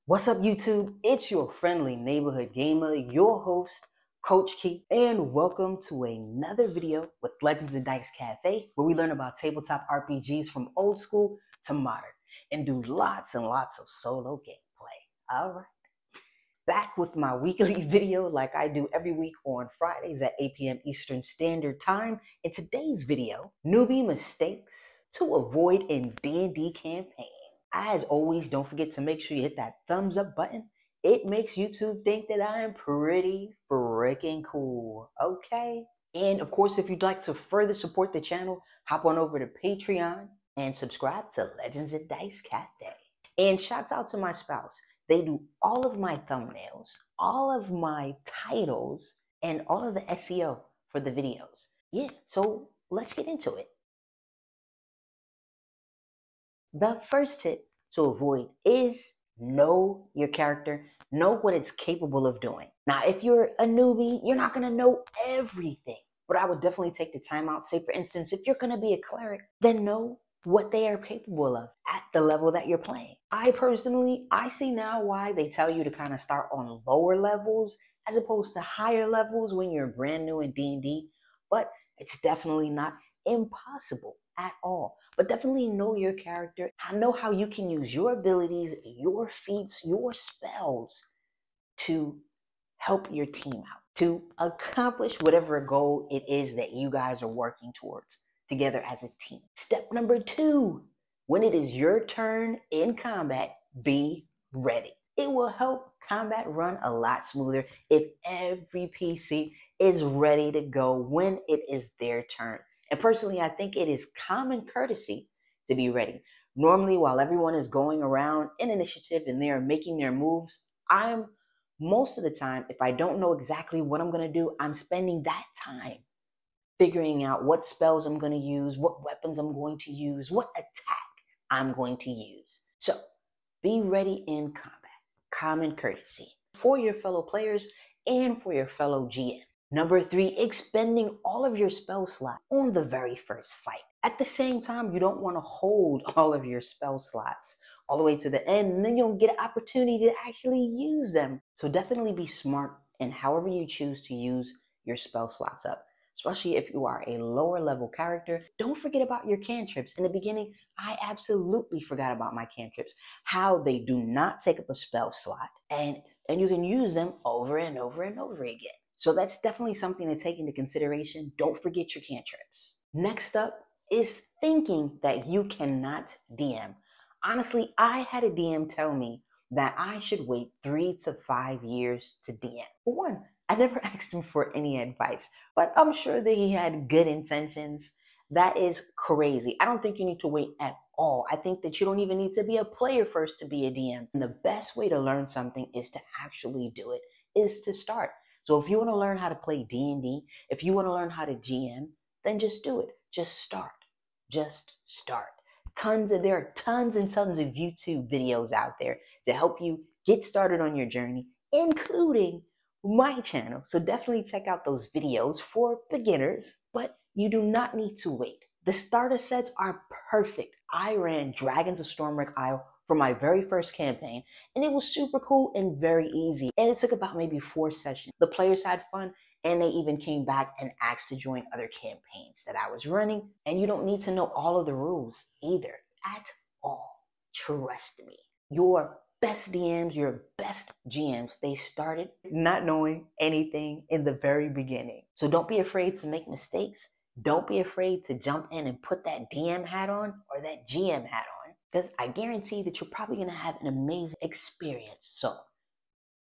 What's up, YouTube? It's your friendly neighborhood gamer, your host, Coach Key, and welcome to another video with Legends of Dice Cafe, where we learn about tabletop RPGs from old school to modern and do lots and lots of solo gameplay. All right. Back with my weekly video like I do every week on Fridays at 8 p.m. Eastern Standard Time. In today's video, newbie mistakes to avoid in D&D campaign. As always, don't forget to make sure you hit that thumbs up button. It makes YouTube think that I am pretty freaking cool, okay? And of course, if you'd like to further support the channel, hop on over to Patreon and subscribe to Legends of Dice Cafe. And shouts out to my spouse. They do all of my thumbnails, all of my titles, and all of the SEO for the videos. Yeah, so let's get into it. The first tip to avoid is know your character, know what it's capable of doing. Now, if you're a newbie, you're not going to know everything, but I would definitely take the time out. Say, for instance, if you're going to be a cleric, then know what they are capable of at the level that you're playing. I see now why they tell you to kind of start on lower levels as opposed to higher levels when you're brand new in D&D, but it's definitely not impossible at all. But definitely know your character, know how you can use your abilities, your feats, your spells to help your team out, to accomplish whatever goal it is that you guys are working towards together as a team. Step number 2, when it is your turn in combat, be ready. It will help combat run a lot smoother if every PC is ready to go when it is their turn. And personally, I think it is common courtesy to be ready. Normally, while everyone is going around in initiative and they are making their moves, most of the time, if I don't know exactly what I'm going to do, I'm spending that time figuring out what spells I'm going to use, what weapons I'm going to use, what attack I'm going to use. So be ready in combat. Common courtesy for your fellow players and for your fellow GM. Number 3, expending all of your spell slot on the very first fight. At the same time, you don't want to hold all of your spell slots all the way to the end, and then you'll get an opportunity to actually use them. So definitely be smart in however you choose to use your spell slots up. Especially if you are a lower level character, don't forget about your cantrips. In the beginning, I absolutely forgot about my cantrips, how they do not take up a spell slot, and you can use them over and over and over again. So that's definitely something to take into consideration. Don't forget your cantrips. Next up is thinking that you cannot DM. Honestly, I had a DM tell me that I should wait 3 to 5 years to DM. For one, I never asked him for any advice, but I'm sure that he had good intentions. That is crazy. I don't think you need to wait at all. I think that you don't even need to be a player first to be a DM. And the best way to learn something is to actually do it, is to start. So if you want to learn how to play D&D, if you want to learn how to GM, then just do it. Just start. Just start. There are tons and tons of YouTube videos out there to help you get started on your journey, including my channel. So definitely check out those videos for beginners, but you do not need to wait. The starter sets are perfect. I ran Dragons of Stormwreck Isle for my very first campaign, and it was super cool and very easy. And it took about maybe 4 sessions. The players had fun, and they even came back and asked to join other campaigns that I was running. And you don't need to know all of the rules either at all. Trust me. Your best DMs, your best GMs, they started not knowing anything in the very beginning. So don't be afraid to make mistakes. Don't be afraid to jump in and put that DM hat on or that GM hat on, because I guarantee that you're probably going to have an amazing experience. So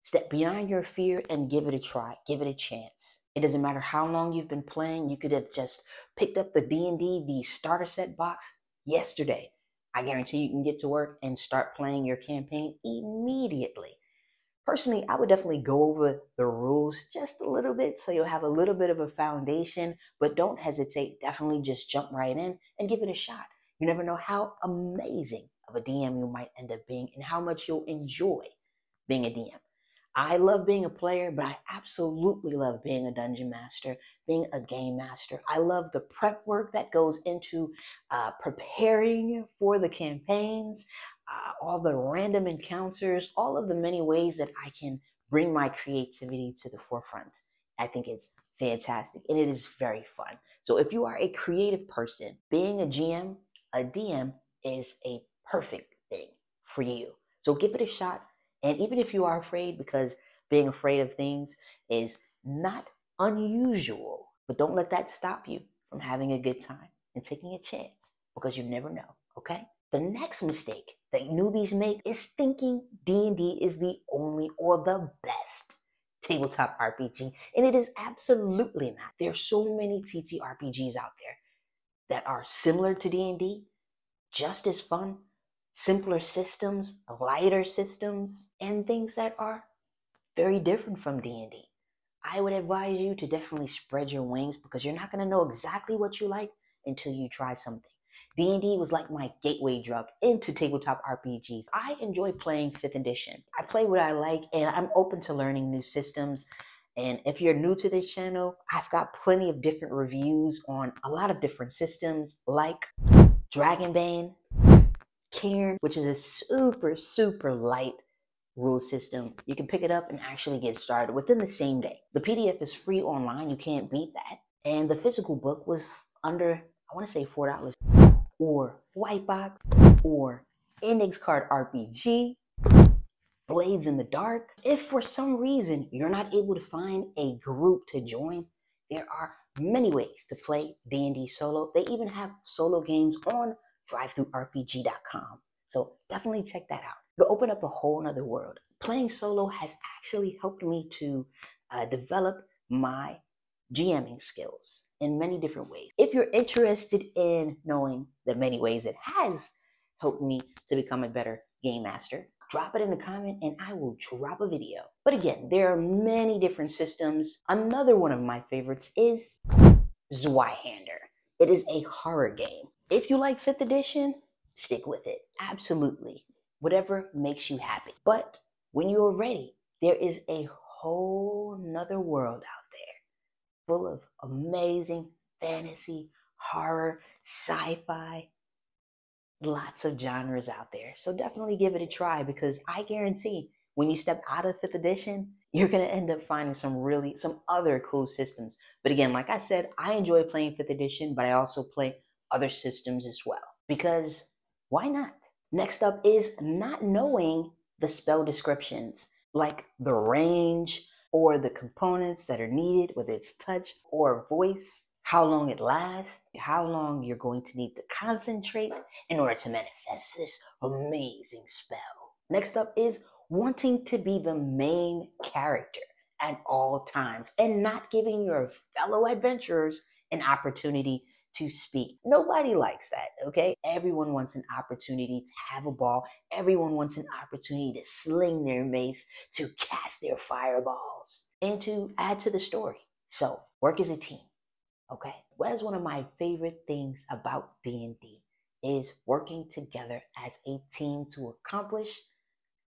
step beyond your fear and give it a try. Give it a chance. It doesn't matter how long you've been playing. You could have just picked up the D&D, the starter set box yesterday. I guarantee you can get to work and start playing your campaign immediately. Personally, I would definitely go over the rules just a little bit so you'll have a little bit of a foundation, but don't hesitate. Definitely just jump right in and give it a shot. You never know how amazing of a DM you might end up being and how much you'll enjoy being a DM. I love being a player, but I absolutely love being a dungeon master, being a game master. I love the prep work that goes into preparing for the campaigns. all the random encounters, all of the many ways that I can bring my creativity to the forefront. I think it's fantastic and it is very fun. So if you are a creative person, being a GM, a DM is a perfect thing for you. So give it a shot. And even if you are afraid, because being afraid of things is not unusual, but don't let that stop you from having a good time and taking a chance, because you never know, okay? The next mistake that newbies make is thinking D&D is the only or the best tabletop RPG, and it is absolutely not. There's so many TTRPGs out there that are similar to D&D, just as fun, simpler systems, lighter systems, and things that are very different from D&D. I would advise you to definitely spread your wings, because you're not going to know exactly what you like until you try something. D&D was like my gateway drug into tabletop RPGs. I enjoy playing 5th edition. I play what I like, and I'm open to learning new systems. And if you're new to this channel, I've got plenty of different reviews on a lot of different systems like Dragonbane, Cairn, which is a super light rule system. You can pick it up and actually get started within the same day. The PDF is free online. You can't beat that. And the physical book was under, I want to say $4. Or White Box, or Index Card RPG, Blades in the Dark. If for some reason you're not able to find a group to join, there are many ways to play D&D solo. They even have solo games on drivethrurpg.com. So definitely check that out. It'll open up a whole nother world. Playing solo has actually helped me to develop my GMing skills in many different ways. If you're interested in knowing the many ways it has helped me to become a better game master, drop it in the comment and I will drop a video. But again, there are many different systems. Another one of my favorites is Zweihander. It is a horror game. If you like 5th edition, stick with it. Absolutely. Whatever makes you happy. But when you're ready, there is a whole nother world out there, full of amazing fantasy, horror, sci-fi, lots of genres out there. So definitely give it a try, because I guarantee when you step out of 5th edition, you're going to end up finding some other cool systems. But again, like I said, I enjoy playing 5th edition, but I also play other systems as well, because why not? Next up is not knowing the spell descriptions, like the range or the components that are needed, whether it's touch or voice, how long it lasts, how long you're going to need to concentrate in order to manifest this amazing spell. Next up is wanting to be the main character at all times and not giving your fellow adventurers an opportunity to speak. Nobody likes that, okay? Everyone wants an opportunity to have a ball. Everyone wants an opportunity to sling their mace, to cast their fireballs, and to add to the story. So work as a team, okay? What is one of my favorite things about D&D is working together as a team to accomplish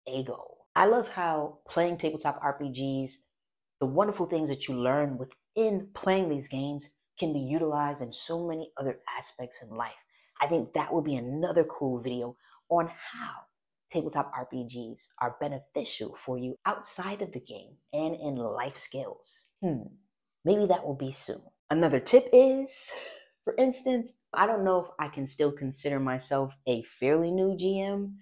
a goal. I love how playing tabletop RPGs, the wonderful things that you learn within playing these games can be utilized in so many other aspects in life. I think that would be another cool video on how tabletop RPGs are beneficial for you outside of the game and in life skills. Maybe that will be soon. Another tip is, for instance, I don't know if I can still consider myself a fairly new GM,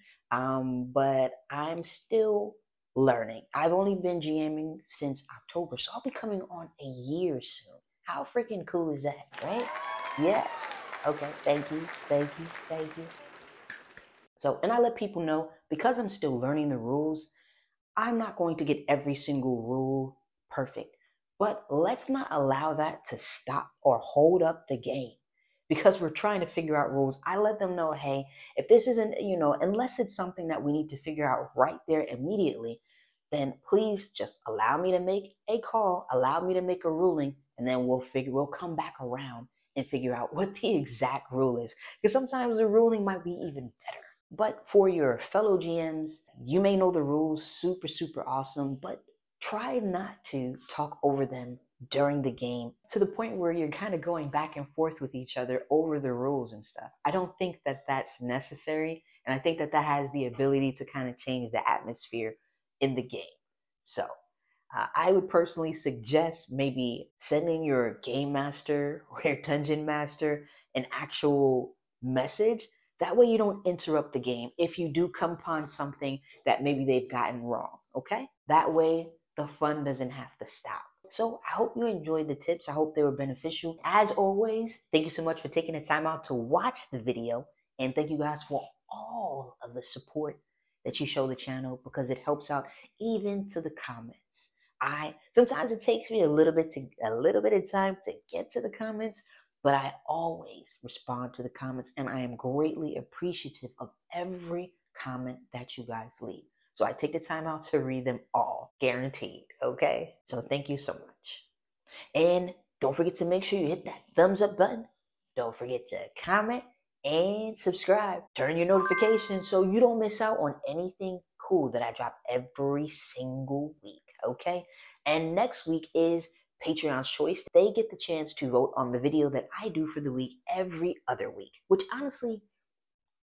but I'm still learning. I've only been GMing since October, so I'll be coming on a year soon. How freaking cool is that, right? Yeah. Okay, thank you. So, and I let people know, because I'm still learning the rules, I'm not going to get every single rule perfect. But let's not allow that to stop or hold up the game. Because we're trying to figure out rules, I let them know, hey, if this isn't, unless it's something that we need to figure out right there immediately, then please just allow me to make a call, allow me to make a ruling, and then we'll come back around and figure out what the exact rule is. Because sometimes the ruling might be even better. But for your fellow GMs, you may know the rules super awesome, but try not to talk over them during the game to the point where you're kind of going back and forth with each other over the rules and stuff. I don't think that that's necessary. And I think that that has the ability to kind of change the atmosphere in the game. So I would personally suggest maybe sending your game master or your dungeon master an actual message. That way you don't interrupt the game if you do come upon something that maybe they've gotten wrong, okay? That way the fun doesn't have to stop. So I hope you enjoyed the tips. I hope they were beneficial. As always, thank you so much for taking the time out to watch the video. And thank you guys for all of the support that you show the channel, because it helps out even to the comments. I sometimes it takes me a little bit of time to get to the comments, but I always respond to the comments, and I am greatly appreciative of every comment that you guys leave. So I take the time out to read them all, guaranteed, okay? So thank you so much. And don't forget to make sure you hit that thumbs up button. Don't forget to comment and subscribe. Turn your notifications so you don't miss out on anything cool that I drop every single week, okay? And next week is Patreon's choice. They get the chance to vote on the video that I do for the week every other week, which honestly,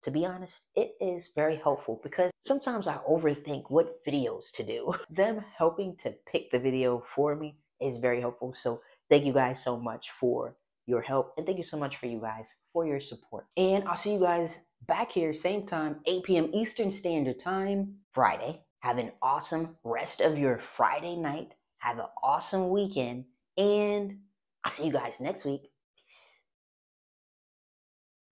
to be honest, it is very helpful because sometimes I overthink what videos to do. Them helping to pick the video for me is very helpful. So thank you guys so much for your help, and thank you so much for you guys for your support. And I'll see you guys back here same time, 8 p.m. Eastern Standard Time, Friday. Have an awesome rest of your Friday night. Have an awesome weekend, and I'll see you guys next week.